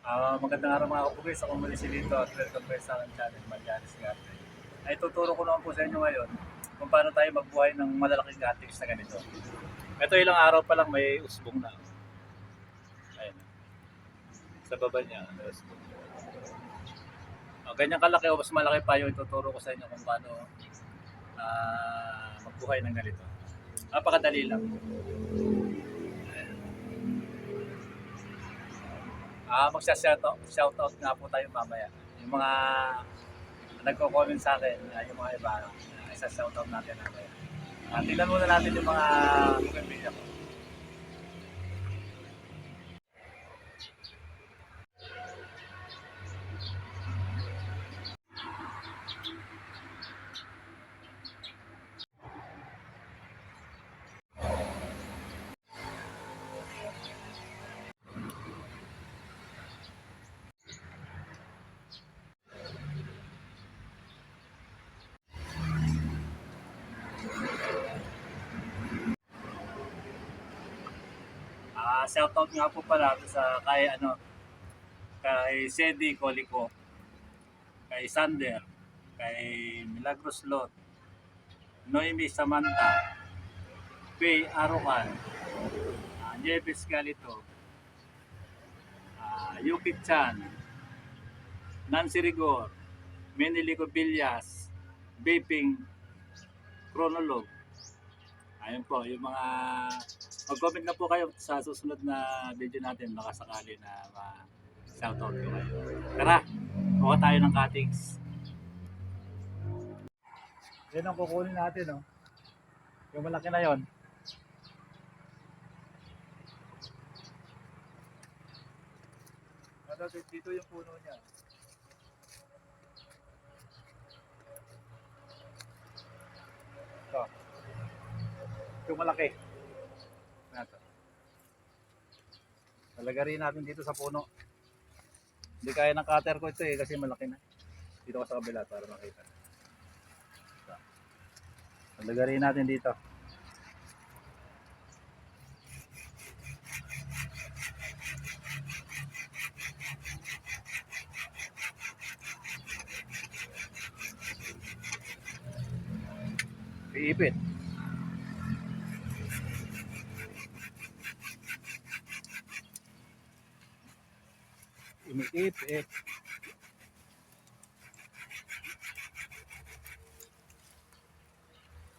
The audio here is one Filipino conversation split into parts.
Magandang araw mga kapugis. Ako muli si Lito at welcome kayo sa aking channel, Marianes Garden. Ay tuturo ko naman po sa inyo ngayon kung paano tayo magbuhay ng malalaking cuttings na ganito. Ito ilang araw pa lang may usbong na. Ayun, sa baba niya, may usbong. Ganyan kalaki o mas malaki pa yung ituturo ko sa inyo kung paano magbuhay ng ganito. Napakadali lang. Magsa-shoutout nga po tayo mamaya. Yung mga nagko-comment sa akin, yung mga iba, isa-shoutout natin mamaya. Tingnan muna natin yung mga bougainvillea ko. Shoutout nga po pala sa kay Sedi Colico, kay Sander, kay Milagros Lot, Noemi Samantha, Faye Arocan, Nieves Galito, Yuki Chan, Nancy Rigor, Menilico Villas, Vaping Chronolog. Ayun po, yung mga mag-comment na po kayo sa susunod na video natin, baka sakali na shoutout ko kayo. Tara, kuha tayo ng cuttings. Yan ang kukunin natin, no? Yung malaki na yon. Dito yung puno niya. Ito. Yung malaki. Ito. Lalagarin natin dito sa puno. Hindi kaya ng cutter ko ito kasi malaki na. Dito ko sa kabila para makita. Ito. Lalagarin natin dito. Iipit. Umiipit.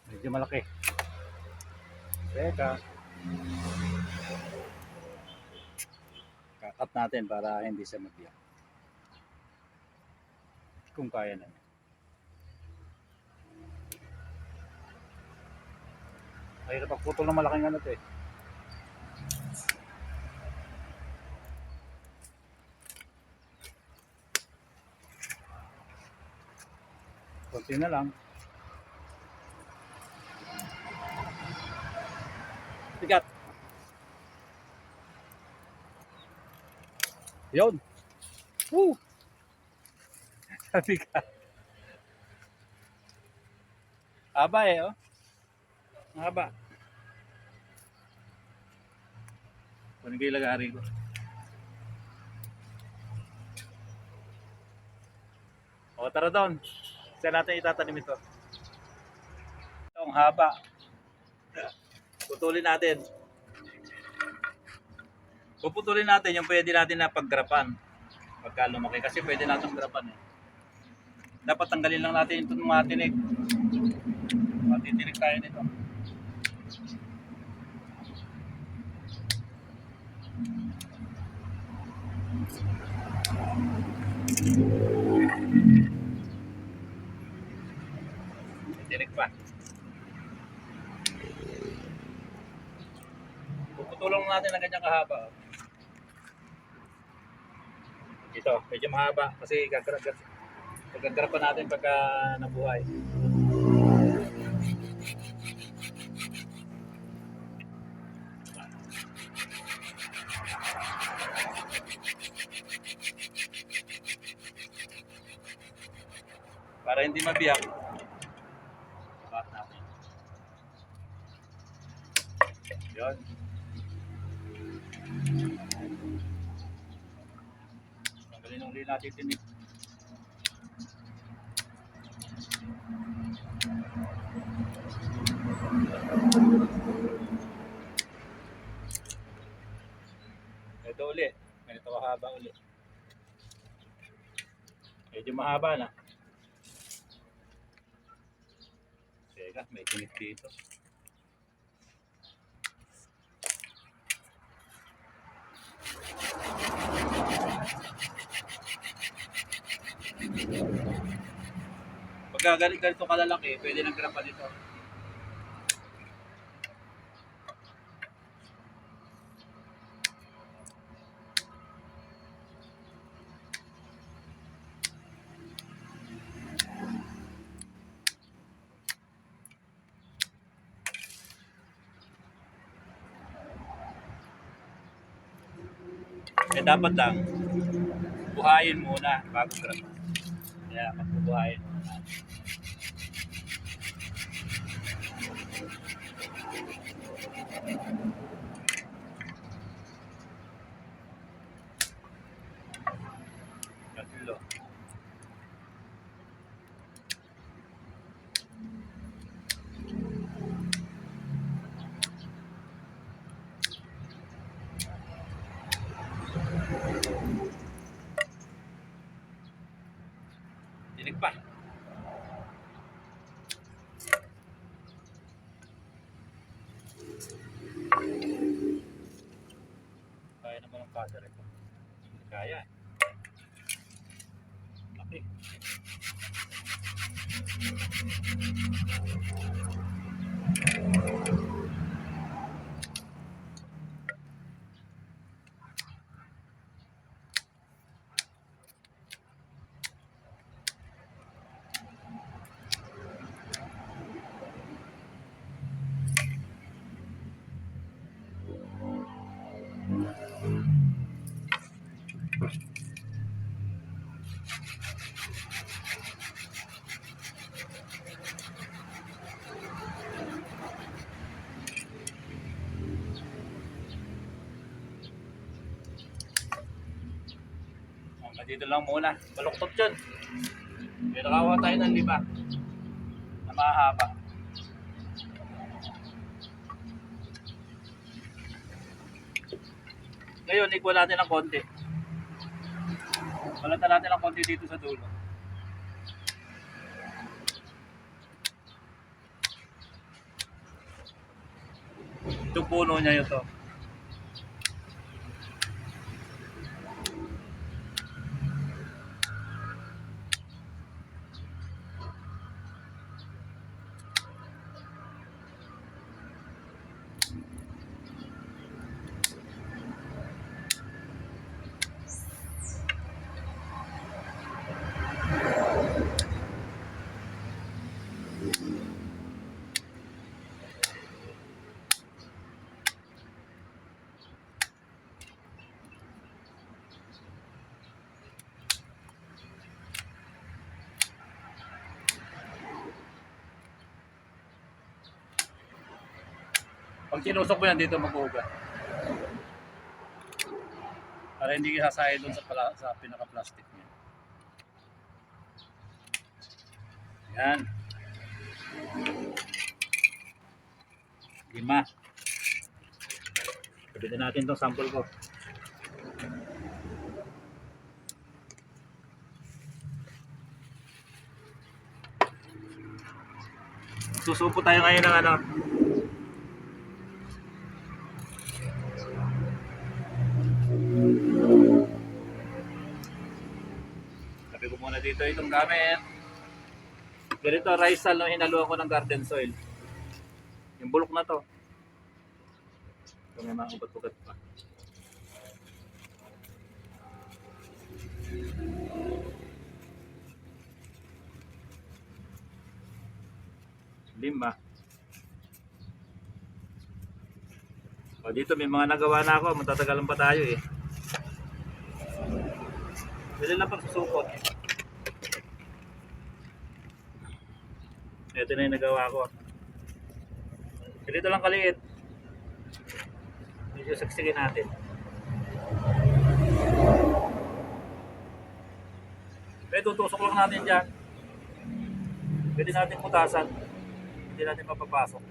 Medyo malaki. Teka. Kakat natin para hindi siya magbiyak. Kung kaya na. Mahirap pagputol ng malaking ano ito eh. Kunti na lang. Bigat. Yun. Woo! Bigat. Haba eh, oh. Haba. Kunin ko yung lagari ko. O, tara doon. Saan natin itatanim ito? Ito, ang haba. Putulin natin. Puputulin natin yung pwede natin na paggrapan. Pagka lumaki. Kasi pwede natin grapan eh. Dapat tanggalin lang natin itong mga tinik. Matitinik tayo nito. Tinik pa. Puputulong natin ng ganyang kahaba. Ito, medyo mahaba kasi gagarapan natin pagka nabuhay. Para hindi mabiyak. Bakat natin. Yun. Uli natin tinik. Ito uli. Ganito kahaba uli. Medyo mahaba na. Teka, may tinik dito. Pagka ganito kalalaki, pwede nang grapa dito. Eh dapat lang, buhayin muna bago grapa. Kaya magbubuhayin muna. Tatlo. Tinik pa. Kaya naman ang father ito. Hindi kaya. Laki. Dito lang muna. Baluktot yun. May nakawa tayo ng 5 na mahaba. Ngayon, equal natin ng konti. Balatan natin ng konti dito sa dulo. Itong puno niya yun to. Pag sinusok mo yan dito mag-uuga. Para hindi sasaya doon sa pinaka-plastic niya. Yan. 5. Kabitin natin itong sample ko. Susupo tayo ngayon ng ano. Sabi ko muna dito itong gamit. Ganito rice sal no, hinaluan ko ng garden soil. Yung bulok na to. Ito may mga ugat-ugat pa. Lima. O dito may mga nagawa na ako, matatagalan pa tayo eh. Dali lang pang susupot. Ito na yung nagawa ko. Dito lang kaliit. Medyo saksikin natin. Eh, tutusok lang natin dyan. Pwede natin putasan. Hindi natin mapapasok.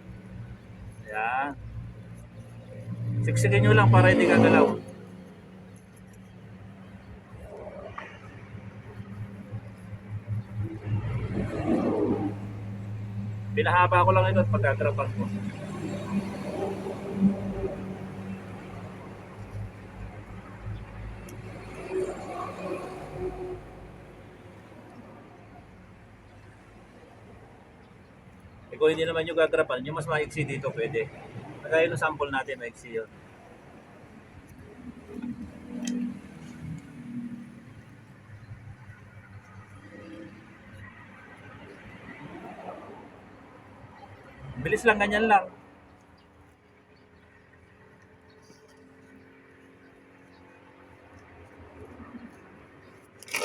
Ayan. Siksikin nyo lang para hindi gagalaw. Pinahaba ko lang ito at pagkatrapan ko. Eh kung hindi naman yung gagrapan, yung mas maiksi dito pwede. Kagaya ng sample natin, maiksi yun. Bilis lang, ganyan lang.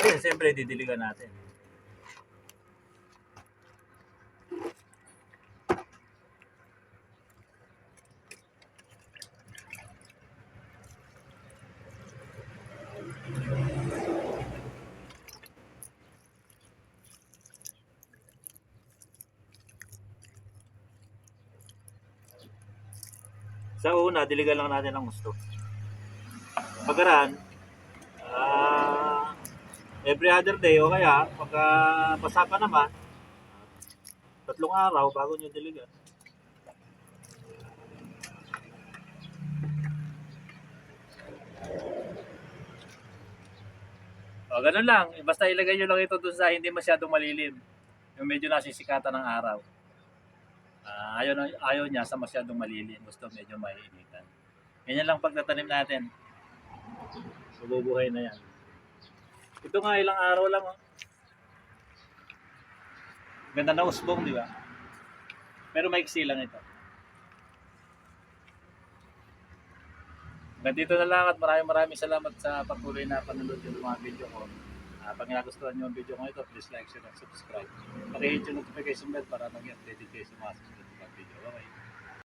Ayun, siyempre didiligan natin. Sa una, diligan lang natin ang gusto. Pagkaraan, every other day o kaya pagka basa pa naman, 3 araw bago nyo diligan. O, ganun lang. Basta ilagay nyo lang ito dun sa hindi masyadong malilim. Yung medyo nasisikatan ng araw. Ayaw niya sa masyadong malilim. Gusto medyo maiinitan. Ganyan lang pagtatanim natin. Mabubuhay na yan. Ito nga ilang araw lang. Oh. Ganda na usbong, di ba? Pero maiksi lang ito. Ganito na lang at maraming salamat sa patuloy na panonood yung mga video ko. Pag nagustuhan nyo ang video ko ito, please like, share, and subscribe. Pakihit yung notification bell para mag-update kayo sa mga susunod na video. Okay.